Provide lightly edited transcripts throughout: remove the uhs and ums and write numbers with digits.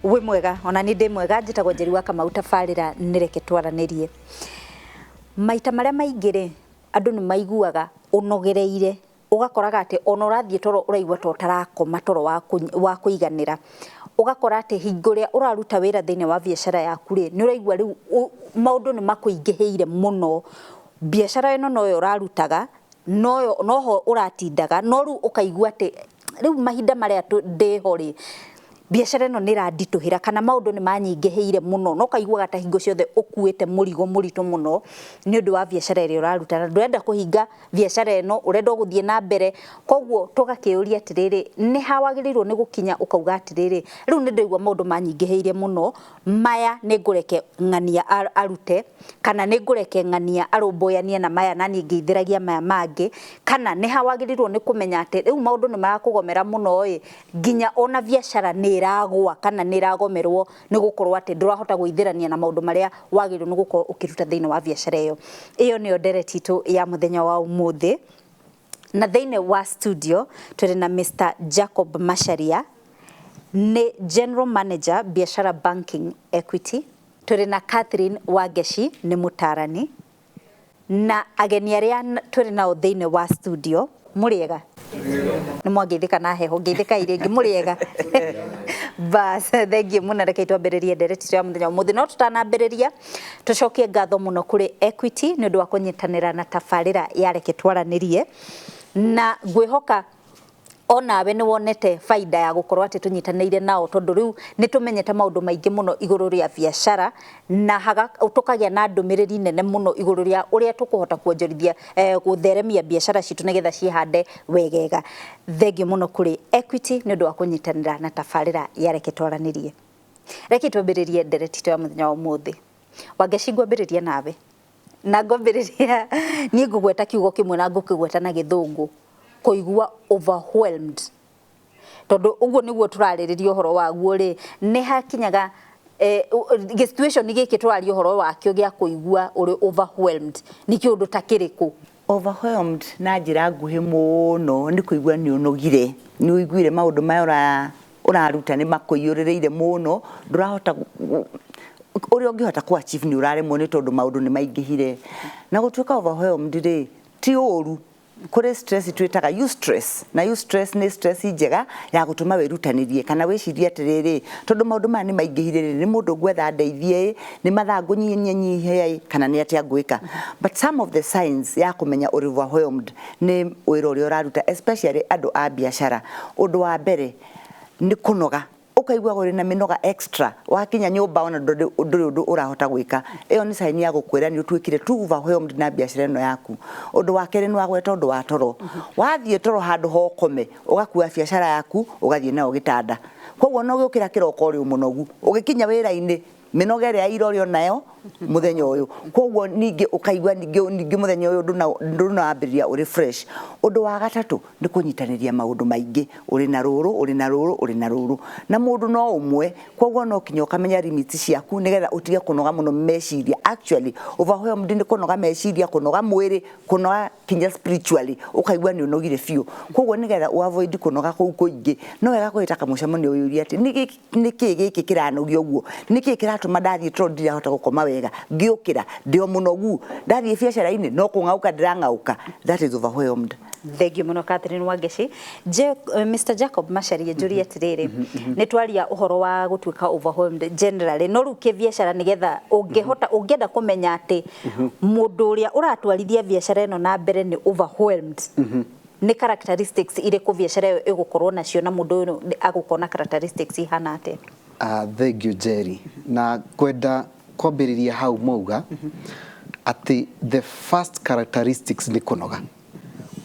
we mwega ona ni ndi mwega njitagwo Njĩri wa Kamau tabarĩra nĩreke twaranĩrie maita marĩa maingĩ andũ nĩ maiguaga ũnogereire ugakoraga ati ona ũrathiĩ toro ũraigua to tarakoma toro wa kũiganĩra ugakora ati hingo ĩrĩa ũraruta wĩra thĩinĩ wa biacara yaku nĩ ũraigua rĩu maũndũ nĩ makũingĩhĩire mũno biacara ĩno noyo ũrarutaga noho ũratindaga no rĩu ũkaigua ati rĩu mahinda marĩa ndĩho biacara ĩno nĩ randitũhĩra kana maũndũ nĩ manyingĩhĩire mũno no kaiguaga ta hingo ciothe ũkuĩte mũrigo mũritũ mũno nĩ ũndũ wa biacara ĩrĩa ũraruta na ndũrenda kũhinga biacara ĩno ũrenda gũthiĩ na mbere koguo tũgakĩũria atĩrĩrĩ nĩ hawagĩrĩirwo nĩ gũkinya ũkauga atĩrĩrĩ rĩu nĩ ndĩigua maũndũ manyingĩhĩire mũno maya nĩ ngũreke ng'ania arute kana nĩ ngũreke ng'ania arũmbũyanie na maya nani ngĩithĩragia maya mangĩ kana nĩ hawagĩrĩirwo nĩ kũmenya atĩ rĩu maũndũ nĩ marakũgomera mũno nginya ona biacara nĩ iragwa kana nĩ iragomerwo nĩ gũkorwo atĩ ndũrahota gũithĩrania na maũndũ marĩa wagĩrĩirwo nĩ gũkorwo ũkĩruta thĩinĩ wa biacara ĩyo nĩyo ndereti itũ ya mũthenya wa ũmũthĩ na thĩinĩ wa studio tũrĩ na Mr. Jacob Macharia nĩ General Manager biacara banking equity tũrĩ na Catherine Wangeci nĩ mũtarani na ageni arĩa tũrĩ nao thĩinĩ wa studio mũrĩega nĩ mwangeithĩka na heho ngeithĩka irĩngĩ mũrĩega bas thengiũ mũno reke twambĩrĩrie ndereti ya mũthenya ũmũthĩ no tũtanambĩrĩria tũcokie ngatho mũno kũrĩ Equity nĩ ũndũ wa kũnyitanĩra na tabarĩra ya reke twaranĩrie na ngwĩhoka onawe nĩ wonete faida ya gũkorwo atĩ tũnyitanĩire nao tondũ rĩu nĩ tũmenyete maũndũ maingĩ mũno igũrũ rĩa biacara na tũkagĩa na ndũmĩrĩri nene mũno igũrũ rĩa ũrĩa tũkũhota kuonjorithia gũtheremia biacara citũ nĩgetha cihande wegega thengiũ mũno kũrĩ Equity nĩ ũndũ wa kũnyitanĩra na tabarĩra ya reke twaranĩrie reke twambĩrĩrie ndereti ya mũthenya wa ũmũthĩ Wangeci ngwambĩrĩria nawe na ngwambĩrĩria niĩ ngũgweta kiugo kĩmwe na ngũkĩgweta na gĩthũngũ kũigua overwhelmed tondũ ũguo nĩguo tũrarĩrĩria ũhoro waguo nĩ hakinyaga situation gĩkĩ tũraria ũhoro wakĩo gĩa kũigua ũrĩ overwhelmed nĩ kĩũndũ ta kĩrĩkũ overwhelmed na njĩra nguhĩ mũno nĩ kũigua nĩ ũnogire nĩ ũiguire maũndũ maya ũraruta nĩ makũiyũrĩrĩire mũno ndũrahota ũrĩa ũngĩhota ku achieve nĩ ũraremwo nĩ tondũ maũndũ nĩ maingĩhire na gũtuĩka overwhelmed ti ũru kure stress twitaga eustress na eustress ni stress njega ya gutuma wirutanĩrie kana wicirie atĩrĩrĩ tondu maundu maya ni maingĩhire ni mundu gwetha ndeithie ni mathangu nyinyi kana ni atia ngwika but some of the signs ya kumenya overwhelmed ni wĩra ũrĩa ũraruta especially andu a biacara undu wa mbere ni kunoga ukaigua uri na minoga extra wakinya nyumba ona nduri urahota gwika iyo ni sign ya gukwira ni utuikire tu overwhelmed na biacara ino yaku undu wa kere ni wagweta undu wa toro wathie toro handu hokome ugakua biacara yaku ugathie nayo gitanda koguo no gukira kiroko uri munogu ugikinya wira-ini minoga ĩrĩa irori onayo muthenya uyu koguo ningi ukaigua ningi muthenya uyu ndunambĩrĩria uri fresh undu wa gatatu ni kunyitanĩria maundu maingi uri na rũrũ na mundu no umwe koguo no kinya ukamenya limits ciaku nigetha utige kunoga muno meciria actually overwhelmed ni kunoga meciria kunoga mwiri kunoga kinya spiritually ukaigua ni unogire fiu koguo nigetha u avoid kunoga kuu kuingi no wega kwĩta kamucemanio uyu ati niki giki kiranogia uguo niki kiratuma ndathie tondũ ndirahota gũkoma wega ngiũkĩra ndio munogu ndathie biacara-inĩ no kũng'auka ndirang'auka that is overwhelmed. Thengiũ mũno Catherine Wangeci Mr. Jacob Macharia njũrie atĩrĩrĩ nĩ twaria ũhoro wa gũtuĩka overwhelmed generally no rĩu kĩbiacara nĩgetha ũngĩenda kũmenya atĩ mũndũ ũrĩa ũratwarithia biacara ĩno na mbere nĩ overwhelmed ni characteristics irĩkũ biacara ĩyo ĩgũkorwo nacio na mũndũ ũyũ agũkorwo na characteristics ihana atĩa? Thank you Njeri na kwenda kwambĩrĩria hau mauga ati the first characteristics ni kunoga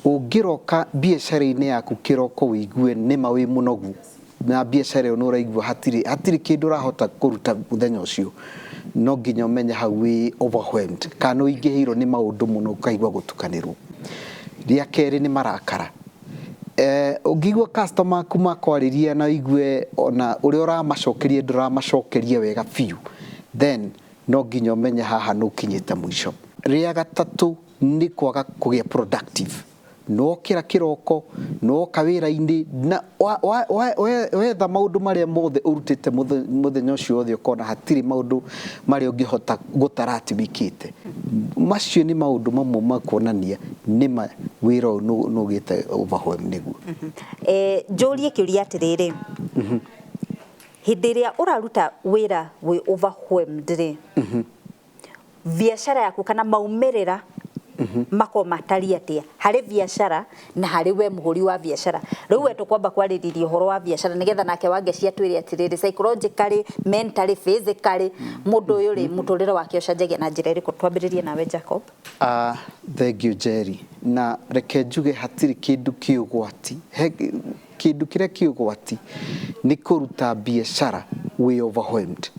ũngĩroka biacara-inĩ yaku kĩroko wĩigue nĩma wĩ mũnogu na biacara ĩyo nũraigua hatirĩ kĩndũ ũrahota kũruta mũthenya ũcio no nginya ũmenye hau wĩ overwhelmed kana ũingĩhĩirwo nĩ maũndũ mũno ũkaigua gũtukanĩrwo rĩa kerĩ nĩ marakara ũngĩigua customer kuma kwarĩria na igue ona ũrĩa ũramacokeria ndũramacokeria wega biũ then no nginya ũmenye haha nĩ ũkinyĩte mũico rĩa gatatũ ni kwaga kũgĩa productive no kira kiroko no kawira-ini na wetha maundu maria mothe urutite muthenya ucio othe ukona hatiri maundu maria ungihota gutaratimikite macio ni maundu mamwe makuonania nima wira no gite overwhelm niguo njurie kiuria atiriri hindi iria uraruta wira wi overwhelmed ri biashara yaku kana maumirira mako matari atia hari biashara na hari we muhuri wa biashara riu we tukwamba kwaririria uhoro wa biashara nigetha nake wange cia twiri atiriri psychologically mentally physically mundu uyu ri muturire wake ucanjagia na njira iriku twambiririe nawe Jacob thank you Njeri na reke njuge hatiri kindu kiugwati kindu kiria kiugwati ni kuruta biashara we overwhelmed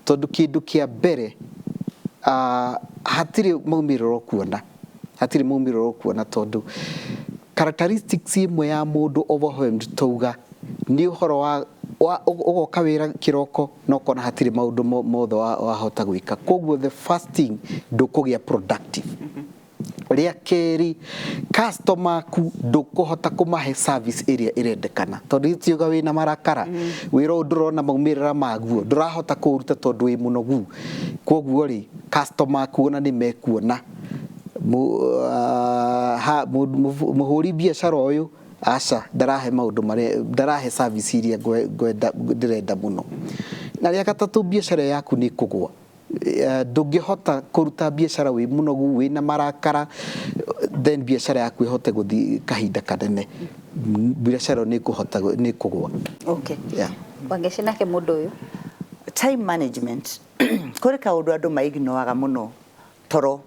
tondu kindu kia mbere hatiri maumiriro kuona tondu characteristics imwe ya mundu overwhelmed touga ni uhoro wa ugoka wira kiroko no kona hatiri maundu mothe wahota gwika koguo the first thing ndukugia productive ria keri customer ku ndukuhota kumahe service area irendekana tondu itiuga wina marakara wira ndurona maumirira maguo ndurahota kuruta tondu wi munogu koguo ri customer ku ona ni mekuona muhuri biashara uyu aca ndarahe maundu maria ndarahe service iria ndirenda muno na ria gatatu biashara yaku ni kugwa ndungihota kuruta biashara wi munogu wina marakara then biashara yaku ihote guthi kahinda kanene biashara ni kugwa okay yeah wangecina ke mundu uyu time management kuri kaundu andu maiginoaga muno toro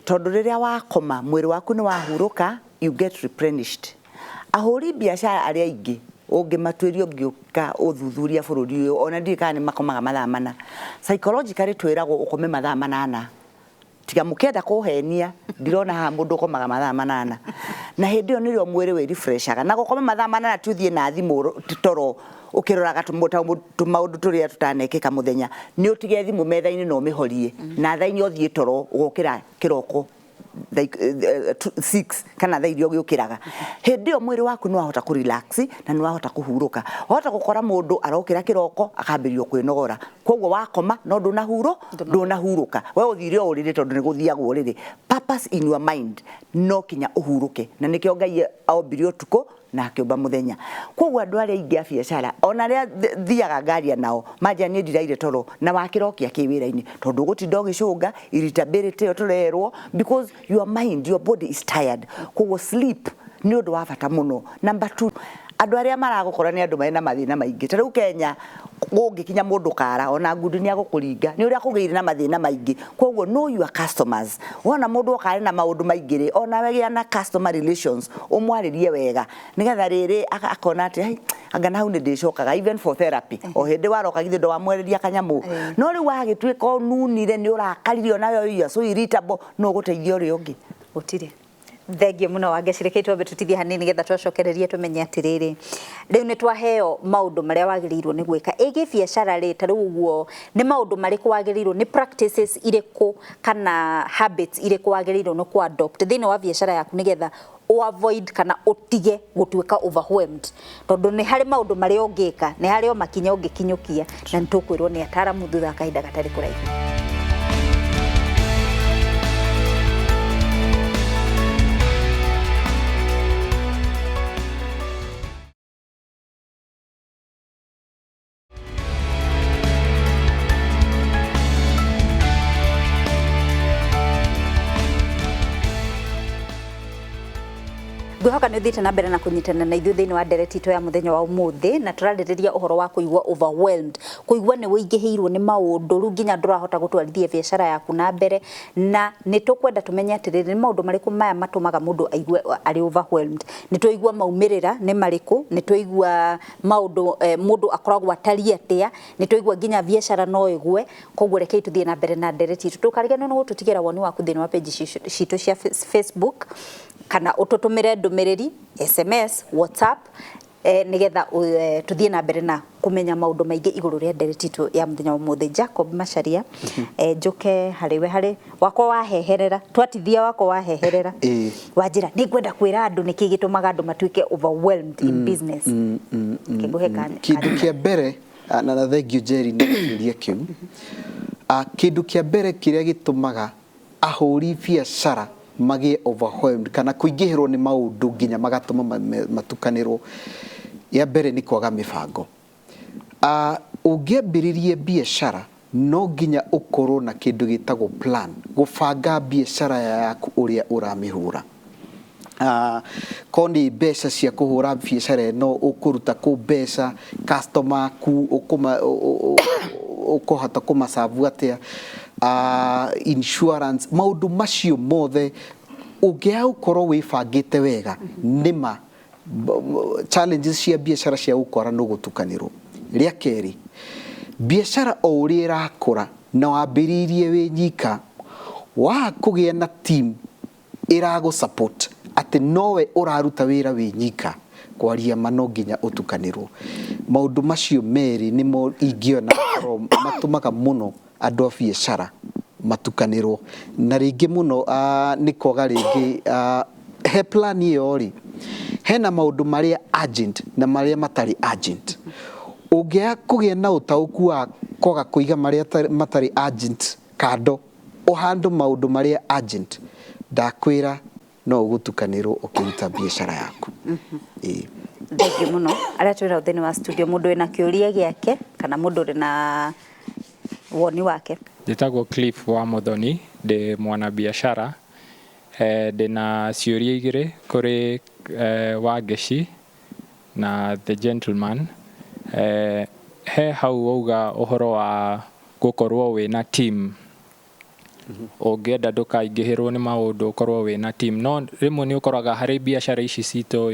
tondu riria wakoma mwiri waku ni wahuruka you get replenished ahuri biashara aria ingi ungimatuirio ngiuka uthuthuria bururi uyu ona ndika ni makomaga mathaa mana psychologically twiragwo ukome mathaa manana tiga mukenda kuhenia ndirona ha mundu ukomaga mathaa manana na hindi iyo nirio mwiri wi refreshaga na gukoma mathaa manana tuthie na thimu toro ukiroraga tumaundu turia tutanekeka muthenya ni utige thimu metha-ini no mihorie na thaa-ini uthie toro ugokira kiroko 6 kana thaa irio giukiraga hindi iyo mwiri waku no ahota ku relax na no ahota kuhuruka ahota gukora mundu arokira kiroko akambirio kwinogora koguo wakoma no ndunahuruka we uthire urire tondu ni guthiagwo urire purpose in your mind no kinya uhuruke na nikio Ngai aombirio tuko na akiomba muthenya koguo andu aria ingi a biashara ona ria thiaga ngaria nao manja ni ndiraire toro na wakirokia kiwira-ini tondu gutinda ugicunga irritability uturerwo because your mind your body is tired koguo sleep ni undu wa bata muno number 2 andu aria maragukora ni andu mena mathina maingi tariu Kenya ungikinya mundu kara ona ngundi ni agukuringa ni uria kugeire na mathina maingi koguo know your customers wona mundu okare na maundu maingire ona wegia na customer relations umwaririe wega nigetha riri akona ati anga na hune ndicokaga even for therapy o hindi waroka githe ndo wamwereria kanyamu no riu wagitwika onunire ni urakaririo nayo you so irritable no guteithio ri ungi gutire thengio muno wangecireke twambe tutithie hanini getha twacokererie tumenye atiriri riu ni twaheo maundu maria wagirirwo ni gwika igi biashara ri ta riu uguo ni maundu mariku wagirirwo ni practices iriku kana habits iriku wagirirwo no ku adopt thini wa biashara yaku ni getha avoid kana utige gutwika overwhelmed tondu ni hari maundu maria ungika ni hari o makinya ungikinyukia na nitukwirwo ni ataramu thutha kahinda gatari kuraihu. Ngwihoka ni thite na mbere na kunyitana na ithuĩ thĩinĩ wa ndereti itũ ya mũthenya wa ũmũthĩ na tũrarĩrĩria ũhoro wa kũigua overwhelmed kũigua nĩ wĩingĩhĩirwo nĩ maũndũ rĩu nginya ndũrahota gũtwarithia biacara yaku na mbere na nĩ tũkwenda tũmenye atĩrĩrĩ nĩ maũndũ marĩkũ maya matũmaga mũndũ aigue arĩ overwhelmed nĩ tũigua maumĩrĩra nĩ marĩkũ nĩ tũigua maũndũ mũndũ akoragwo atariĩ atĩa nĩ tũigua nginya biacara no ĩgwe koguo rekei tũthiĩ na mbere na ndereti itũ ndũkariganĩrwo nĩ gũtũtigĩra woni waku thĩinĩ wa page citũ cia Facebook kana ututumire ndumiriri SMS WhatsApp nigetha tuthie na mbere na kumenya maundu maingi iguru ria ndereti tu ya muthenya umuthi. Jacob Macharia, njuke hari wako waheherera twatithia wako waheherera Wanjĩra ni ngwenda kwira andu niki gitumaga andu matuike overwhelmed in business. Kindu kia mbere na thank you Njeri ni kiuria kiu. Kindu kia mbere kiria gitumaga ahuri biacara magie overwhelmed kana kuingihirwo ni maundu nginya magatuma matukanirwo, ya mbere ni kwaga mibango. Ungiambiririe biacara no nginya ukorwo na kindu gitagwo plan, gubanga biacara yaku uria uramihura. Koni mbeca cia kuhura biacara no ukuruta ku mbeca customer ku ukuhota kumasavu atia, insurance, maundu macio mothe ungia ukorwo wibangite wega nima challenges cia biacara cia ukora no gutukanirwo. Ria keri, biacara o uria irakura na wambiririe wi nyika, wa kugia na team irago support ati nowe uraruta wira wi nyika, kwaria mano nginya utukanirwo. Maundu macio meri nimo ingiona matumaga muno andu a biacara matukanirwo. Na ringi muno ni kwaga ringi he plan iyo ri hena maundu maria urgent na maria matari urgent. Ungia kugia na utauku wa kwaga kuiga maria matari urgent kando uhandu maundu maria urgent, ndakwira no ugutukanirwo ukiruta biacara yaku. Thank you muno. Aria twira uthini wa studio mundu ena kiuria giake kana mundu uri na woni wake. Njitagwo Cliff wa Muthoni, ndi mwana biashara. Ndina ciuria igiri kuri Wangeci na the gentleman. He hau auga uhoro wa gukorwo wina team. Ungenda ndukaingihirwo ni maundu ukorwo wina team. No rimwe ni ukoraga hari biashara ici cito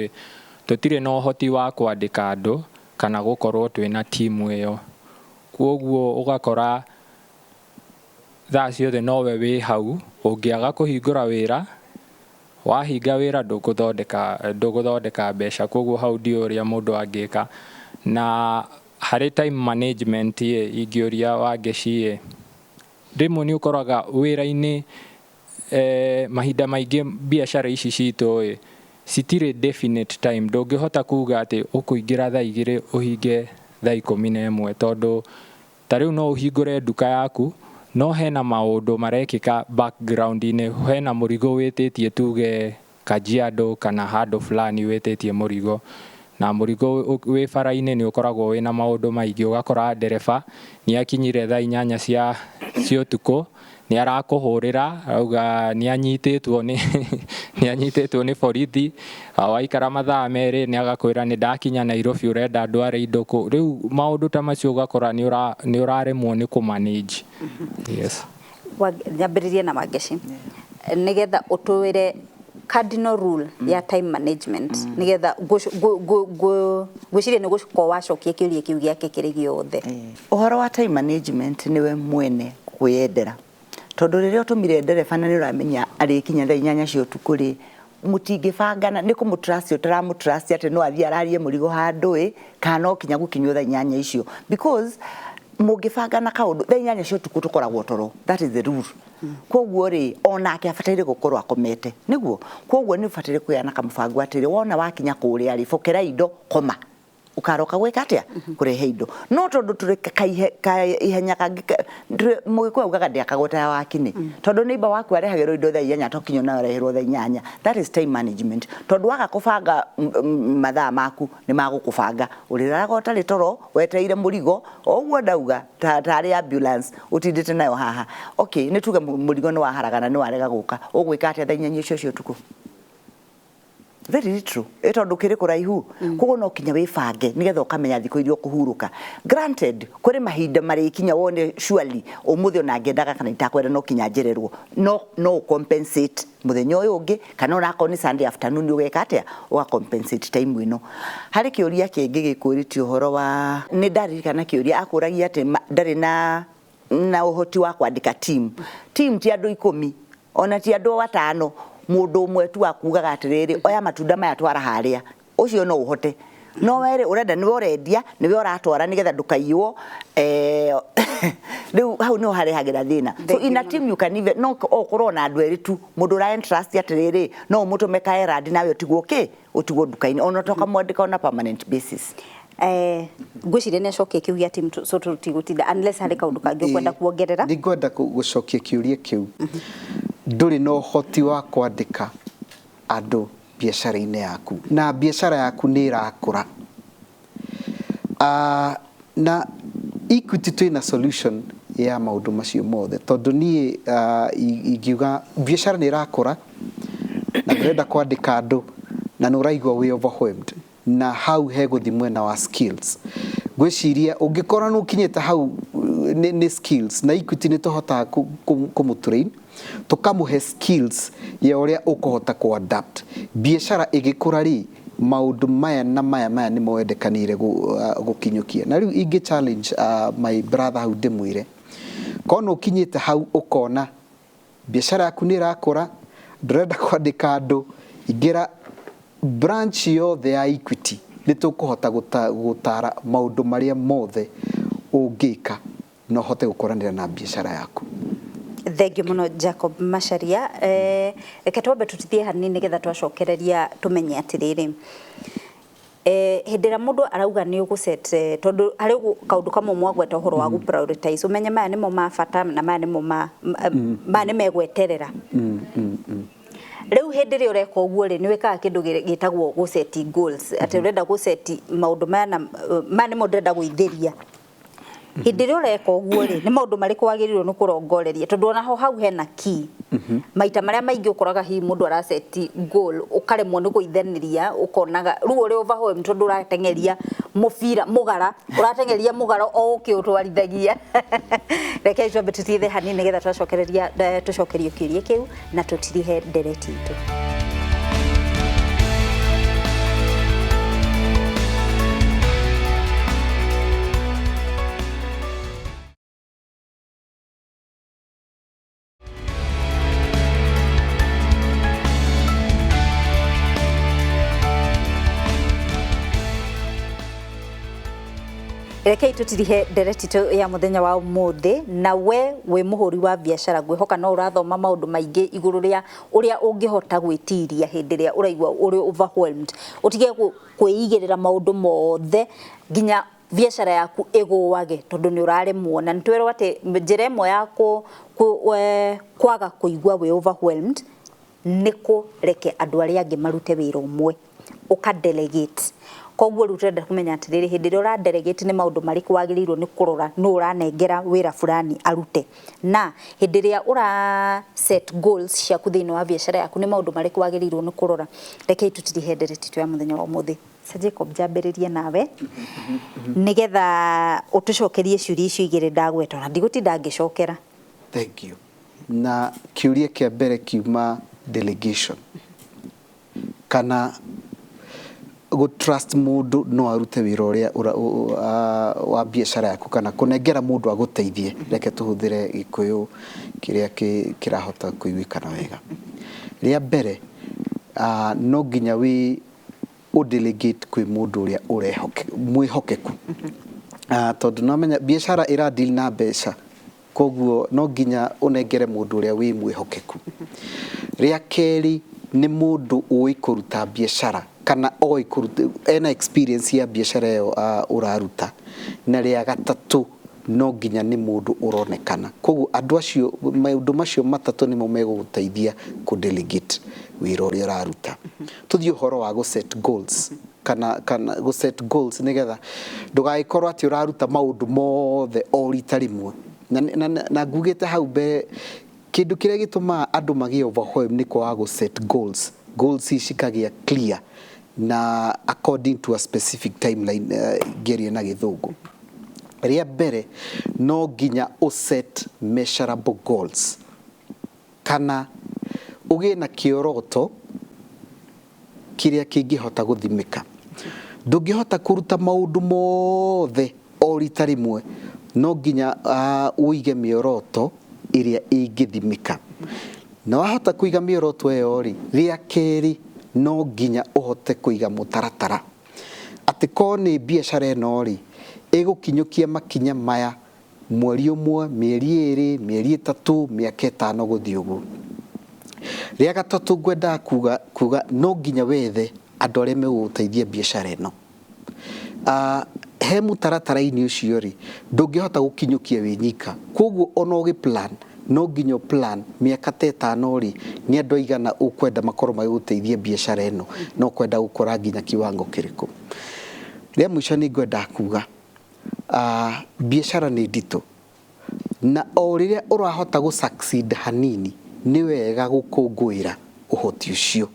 tutire no hoti wa kwandika andu kana gukorwo twina team iyo. Kwoguo ugakora thaa ciothe nowe wi hau, ungiaga kuhingura wira, wahinga wira nduguthondeka mbeca. Kwoguo hau ndiuria mundu angika. Na hari time management ingiuria Wangeci rimwe ni ukoraga wira-ini mahinda maingi biashara ici cito citire definite time. Ndungihota kuga ati ukuingira thaa 2 uhinge thaa 11 tondu tariu no uhingure duka yaku no hena maundu marekika background-ini, hena murigo wititie tuge Kajiado kana handu fulani wititie murigo, na murigo wi bara-ini ni ukoragwo wina maundu maingi. Ugakora ndereba ni akinyire thaa 8 cia utuku ni arakuhurira auga ni anyititwo ni borithi, waikara mathaa meri ni agakwira ni ndakinya Nairobi urenda ndware indo ku. Riu maundu ta macio ugakora ni uraremwo ni ku manage. Yes. Nyambiririe na Wangeci nigetha utuwire cardinal rule ya time management nigetha gwiciria ni gucukwo wacokia kiuria kiu giake kiri giothe. Uhoro wa time management niwe mwene kwiyendera, tondu riria utumire ndereba na ni uramenya arikinya thaa 8 cia utuku ri mutingibangana ni kumutrust utaramutrust ati no athia ararie murigo handu kana kinya gukinywa thaa 8 icio, because mugibangana kaundu thaa 8 cia utuku tukoragwo toro. That is the rule. Kwoguo ri onake afatire gukorwo akomete niguo. Kwoguo ni ufatire kuyana kamubango atiri wona wakinya kuria ri fokera indo koma ukaroka gweka atia kurehe indo. No tondu turi ihenya kangi mugikwa ugaga ndiakagota ya wakini tondu neighbor waku arehagirwo indo thaa 4 tokinyo na arehirwo thaa 8. That is time management. Tondu waga kubanga mathaa maku ni magukubanga uriraga utari toro weteire murigo oguo ndauga tari ambulance utindite nayo haha. Okay, ni tuge murigo ni waharagana ni warega guka ugwika atia thaa 4 icio cio tuku. Very true. Tondu kiri kuraihu koguo no kinya wibange nigetha ukamenya thiko irio kuhuruka. Granted kuri mahinda mari kinya wone surely umuthi ona ngendaga kana itakwenda no kinya njererwo no compensate muthenya uyu ungi kana ona ko ni Sunday afternoon ugeka atia uga compensate time ino. Hari kiuria kingi gikuriti uhoro wa ni ndari kana kiuria akuragia ati ndari na uhoti wa kwandika team ti andu 10 ona ti andu 5 mundu umwe tu akugaga atiriri oya matunda maya twara haria ucio no uhote no were urenda niwe urendia niwe uratwara nigetha ndukaiywo riu hau no harehagira thina. So in a team you can even no okorwo na andu eritu mundu ra entrust atiriri no mutume ka erand nawe utigwo utigwo ndukaini ona toka mwandika on a permanent basis. Ngwiciria nä acokia kä u gä a timu so tå tigåtinda unless harä kaå ndå kangä å kwenda kuongerera. Nä ngwenda gå cokia kä å ria kä u ndå rä na å hoti wa kwandä ka andå biacara-inä yaku na biacara yaku nä ĩrakå ra na Equity twä na solution ya maũndũ macio mothe tondũ niĩ ingiuga biacara nĩ ĩrakå ra na ndĩrenda kwandĩka andũ na nĩ ũraigua wĩ overwhelmed na hau he gũthi mwena wa skills ngwĩciria ũngĩkorwo nĩ ũkinyĩte hau nĩ skills na Equity nĩ tũhotaga kũmũtrain tũkamũhe skills ya ũrĩa ũkũhota kũ-adapt biacara ĩgĩkũra rĩ maũndũ maya na maya nĩ moendekanire gũkinyũkia na rĩu ingĩ challenge my brother hau ndĩmwĩre korwo nĩ ũkinyĩte hau ũkona biacara yaku nĩ ĩrakũra ndũrenda kwandĩka andũ ingĩra branch yothe ya Equity nĩ tũkũhota gũtara maũndũ marĩa mothe ũngĩka no hote gũkũranĩra na biacara yaku. Thengiũ mũno Jacob Macharia. Reke twambe tũtithie hanini nĩgetha twacokereria tũmenye atĩrĩrĩ hĩndĩ ĩrĩa mũndũ arauga nĩ ũgũset tondũ harĩ kaũndũ kamwe mwagweta ũhoro wa gũ-prioritize ũmenye maya nĩmo ma bata na maya nĩmo maya nĩ megweterera. Rĩu hĩndĩ ĩrĩa ũreka ũguo rĩ nĩ wĩkaga kĩndũ gĩtagwo gũ-set goals atĩ ũrenda gũ-set maũndũ maya nĩmo ndĩrenda gũithĩria. Hĩndĩ ĩrĩa ũreka ũguo rĩ nĩ maũndũ marĩkũ wagĩrĩirwo nĩ kũrongoreria tondũ ona hau hena key maita marĩa maingĩ ũkoraga hihi mũndũ araseti goal ũkaremwo nĩ gũithanĩria ũkonaga rĩu ũrĩ overwhelmed tondũ ũrateng'eria mũbira mũgara ũrateng'eria mũgara o ũkĩũtwarithagia. Reke twambe tũthiĩ hanini nĩgetha tũcokerio kĩũria kĩu na tũtirihe ndereti itũ. Rekei tutirihe ndereti ya muthenya wa umuthi na we wi muhuri wa biacara ngwihoka no urathoma maundu maingi iguru ria uria ungihota gwitiria hindi ria uraigwa uri overwhelmed utige kwĩigĩrĩra maundu mothe nginya biacara yaku ĩgũwage tondu ni uraremwo na nitwerwo ati njĩra ĩmwe ya kwaga kũigua we overwhelmed nĩ kũreke andũ arĩa angĩ marute wĩra ũmwe uka delegate. Koguo rĩu turenda kũmenya atĩrĩrĩ hĩndĩ ĩrĩa ũra delegate nĩ maũndũ marĩkũ wagĩrĩirwo nĩ kũrora no ũranengera wĩra fulani arute na hĩndĩ ĩrĩa ũra set goals ciaku thĩinĩ wa biacara yaku nĩ maũndũ marĩkũ wagĩrĩirwo nĩ kũrora. Rekei tũtirihe ndereti tu ya mũthenya wa ũmũthĩ. Jacob njambĩrĩrie nawe nĩgetha ũtũcokerie ciũria icio igĩrĩ ndagweta na ndigũtinda ngĩcokera. Thank you. Na kiũria kĩa mbere kiuma delegation kana go trust mundu no arute wira uria wa biacara yaku kana kunengera mundu aguteithie reke tuhuthire gikuyu kiria kirahota kuiguikana wega. Ria mbere no nginya wi u delegate kwi mundu uria mwihokeku tondu no menya biacara ira deal na mbeca koguo no nginya unengere mundu uria wi mwihokeku. Ria keri ni mundu ui kuruta biacara kana oi kuruta ena experience ya biacara yo uraruta na ria gatatu no nginya ni mundu uronekana koguo andu acio maundu macio matatu nimo megũgũteithia ku delegate wira uria uraruta. Tuthio horo wa go set goals kana go set goals nigetha ndugaikorwo ati uraruta maundu mothe o rita rimwe na ngugite hau be kindu kiria gituma andu magi overwhelm ni kwa go set goals cikagia clear na according to a specific timeline gerie na githungu. Ria mbere no nginya o set measurable goals kana ugie na kioroto kiria kingihota guthimika. Ndungihota kuruta maundu mothe o rita rimwe no nginya uige mioroto iria ingithimika na wahota kuiga mioroto eyo ri ria keri no nginya uhote kuiga mutaratara atĩ ko nĩ biacara ĩno rĩ ĩgũkinyũkia makinya maya mweri ũmwe, mĩeri 2, mĩeri 3, mĩaka 5 gũthiĩ ũguo. Rĩa gatatũ ngwenda kuga no nginya wethe andũ arĩa megũgũteithia biacara ĩno. He mũtaratara-inĩ ũcio rĩ ndũngĩhota gũkinyũkia wĩ nyika, koguo ona ũgĩ-plan no nginya plan mĩaka 5 rĩ nĩ andũ aigana ũkwenda makorwo magĩgũteithia biacara ĩno, no kwenda gũkora nginya kiwango kĩrĩkũ. Rĩa mũico nĩ ngwenda kuga biacara nĩ nditũ, na o rĩrĩa ũrahota gũ-succeed hanini nĩ wega gũkũngũĩra ũhoti ũcio.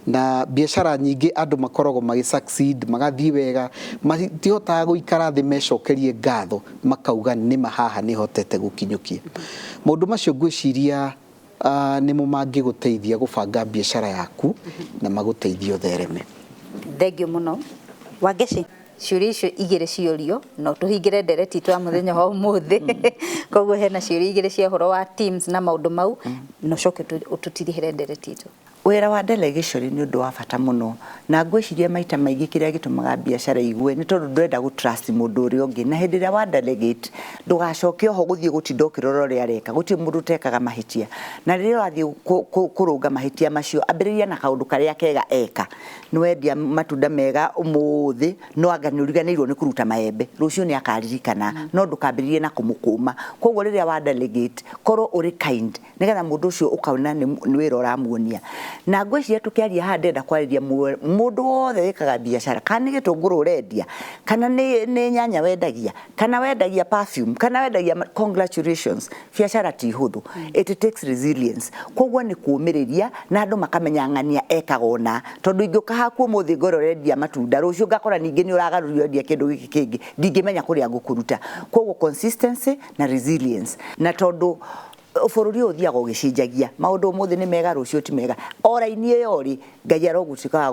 Na biacara nyingĩ andũ makoragwo magĩ-succeed magathiĩ wega, matihotaga gũikara thĩ mecokerie ngatho makauga nĩma haha nĩ hotete gũkinyũkia. Maũndũ macio ngwĩciria nĩmo mangĩgũteithia gũbanga biacara yaku na magũteithie ũthereme. Thengiũ mũno. Wangeci, ciũria icio igĩrĩ ciorio no tũhingĩre ndereti twa mũthenya wa ũmũthĩ. Koguo hena ciũria igĩrĩ cia ũhoro wa teams na maũndũ mau, no coke ũtũtirihĩre ndereti itũ. Wĩra wa delegation nĩ ũndũ wa bata mũno, na ngwĩciria maita maingĩ kĩrĩa gĩtũmaga biacara igue nĩ tondũ ndũrenda gũ-trust mũndũ ũrĩa ũngĩ, na hĩndĩ ĩrĩa wa delegate ndũgacoke oho gũthiĩ gũtinda ũkĩrora ũrĩa areka, gũtirĩ mũndũ ũtekaga mahĩtia. Na rĩrĩa wathiĩ kũrũnga mahĩtia macio, ambĩrĩria na kaũndũ karĩa kega eka. Nĩ wendia matunda mega ũmũthĩ, no anga nĩ ũriganĩirwo nĩ kũruta maembe, rũciũ nĩ akaririkana, no ndũkambĩrĩrie na kũmũkũma. Koguo rĩrĩa wa delegate korwo ũrĩ kind, nĩgetha mũndũ ũcio ũkauna nĩ wĩra ũramuonia. Na ngwĩciria tũkĩaria haha ndenda kwarĩria mũndũ wothe wĩkaga biacara, kana nĩ gĩtũngũrũ ũrendia, kana nĩ nyanya wendagia, kana wendagia perfume, kana wendagia, congratulations, biacara ti hũthũ. It takes resilience. Koguo nĩ kũũmĩrĩria na andũ makamenya ng'ania ekaga ũna, tondũ ingĩũka haku ũmũthĩ ngoro ũrendia matunda, rũciũ ngakora ningĩ nĩ ũragarũrio wendia kĩndũ gĩkĩ kĩngĩ, ndingĩmenya kũrĩa ngũkũruta. Koguo consistency na resilience. Na tondũ bũrũri ũyũ ũthiaga ũgĩcenjagia, maũndũ ũmũthĩ nĩ mega rũciũ ti mega, o raini ĩyo rĩ Ngai arogũtuĩka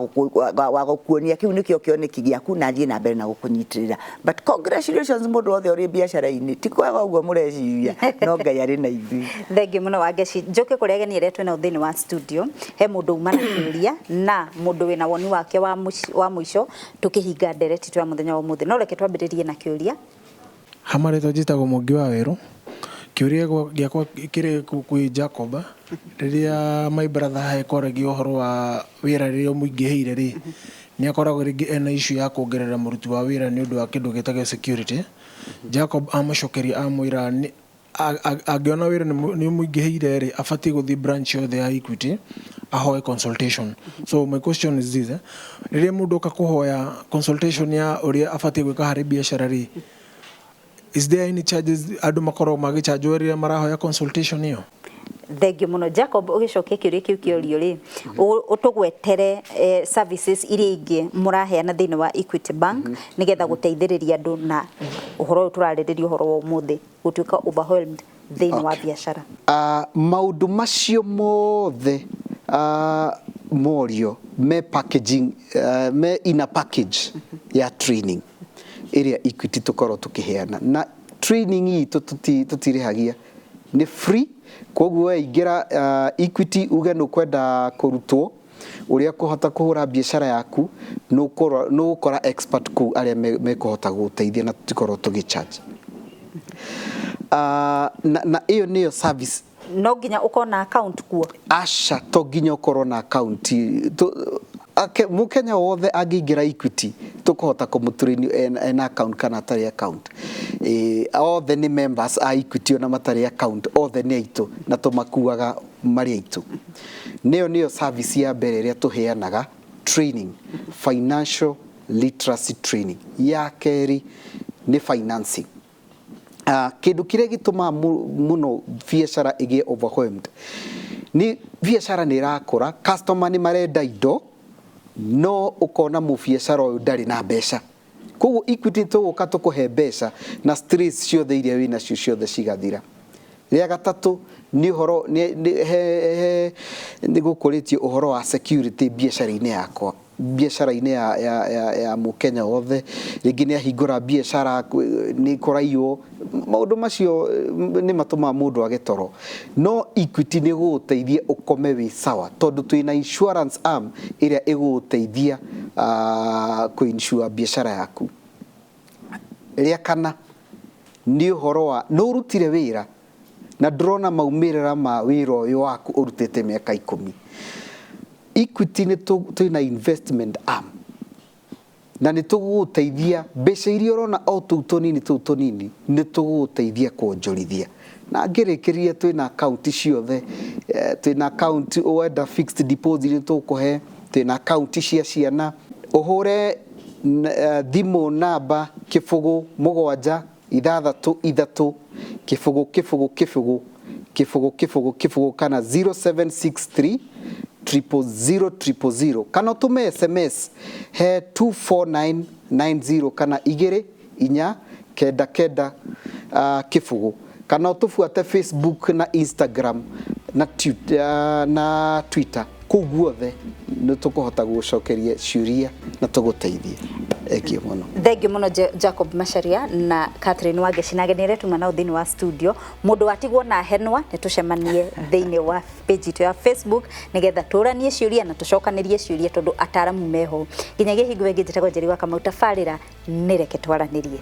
wa gũkuonia kĩu nĩkĩo kĩoneki gĩaku na athiĩ na mbere na gũkũnyitĩrĩra. But congratulations mũndũ wothe ũrĩ biacara-inĩ, ti kwega ũguo mũreciria, no Ngai arĩ na ithuĩ. Thengiũ mũno Wangeci. Njoke kũrĩ ageni arĩa twĩnao thĩinĩ wa studio, he mũndũ uma na kĩũria na mũndũ wĩna woni wake wa mũico, tũkĩhinga ndereti twa mũthenya wa ũmũthĩ. No reke twambĩrĩrie na kĩũria. Hamarĩtwo njĩtagwo Mũngi wa Werũ. Kĩũria gĩakwa kĩrĩ kwĩ Jacob, rĩrĩa my brother hekoragia ũhoro wa wĩra rĩrĩa mũingĩhĩire rĩ, nĩ akoragwo rĩngĩ ena issue ya kuongerera mũruti wa wĩra nĩ ũndũ wa kĩndũ gĩtagwo security. Jacob amũcokeria amwĩra angĩona wĩra nĩ mũingĩhĩire rĩ, abatiĩ gũthiĩ branch yothe ya Equity ahoe consultation. So my question is this, rĩrĩa mũndũ oka kũhoya consultation ya ũrĩa abatiĩ gwĩka harĩ biacara rĩ, is there any charges andũ makoragwo magĩchanjwo rĩrĩa marahoya consultation ĩyo? Thengiũ mũno Jacob, ũgĩcokia kĩũria kĩu kĩorio rĩ, ũtũgwetere services iria ingĩ mũraheana thĩinĩ wa Equity Bank nĩgetha gũteithĩrĩria andũ na ũhoro ũyũ tũrarĩrĩria ũhoro wa ũmũthĩ gũtuĩka overwhelmed thĩinĩ wa biacara. Maũndũ macio mothe morio me packaging, me in a package ya training ĩrĩa Equity tũkorwo tũkĩheana, na training itũ tũtirĩhagia, nĩ free. Koguo ingĩra Equity uge nĩ kwenda kũrutwo ũrĩa kũhota kũhũra biacara yaku, nĩ ũkora expert kũu arĩa mekũhota gũteithia na tũtikorwo tũgĩcharge. Na ĩyo nĩyo service. No nginya ũkorwo na account kuo? Aca, to nginya ũkorwo na account. Mũkenya wothe angĩingĩra Equity tũkũhota kũmũtrain ena account kana atarĩ account. Othe nĩ members a Equity ona matarĩ account, othe nĩ aitũ na tũmakuaga marĩ aitũ. Nĩyo service ya mbere ĩrĩa tũheanaga, training, financial literacy training. Ya kerĩ nĩ financing. Kĩndũ kĩrĩa gĩtũmaga mũno biacara ĩgĩe overwhelmed ni biacara nĩ ĩrakũra, customer nĩ marenda indo, no ũkona mũbiacara ũyũ ndarĩ na mbeca. Koguo Equity tũgũka tũkũhe mbeca na stress ciothe iria wĩna cio ciothe cigathira. Rĩa gatatũ nĩ ũhoro nĩ gũkũrĩtio ũhoro wa security biacara-inĩ yakwa, biacara-inĩ ya mũkenya wothe. Rĩngĩ nĩ ahingũra biacara nĩ kũraiywo, maũndũ macio nĩ matũmaga mũndũ age toro, no Equity nĩ gũgũteithia ũkome wĩ sawa, tondũ twĩna insurance arm ĩrĩa ĩgũgũteithia kuinsure biashara yaku. Ria kana ni uhoro wa no urutire wira na drona maumirira ma wira uyu waku urutite miaka 10. Equity ni twina investment arm na ni tuguteithia mbeca iria urona o tunini ni tuguteithia kuonjorithia na ngirikiria twina account ciothe twina account wenda fixed deposit ni tukuhe twina account cia ciana uhure thimu namba 07 6 kifugu kana 0763 000 kana tume SMS he 24990 kana 2 kifugu kana tufuate Facebook na Instagram na Twitter kuguothe ni tukuhota gucokeria ciuria na tuguteithie. Thengiũ mũno Jacob Macharia na Catherine Wangeci na genere tuma nao thĩinĩ wa studio. Mũndũ watigwo na henwa nĩ tũcemanie thĩinĩ wa page itu ya Facebook nigetha tũranie ciuria na tũcokanĩrie ciuria tondũ ataramu meho. Nginyagia hingo ĩngĩ njĩtagwo Njĩra wa Kamau tabarĩra nĩ reke twaranĩrie.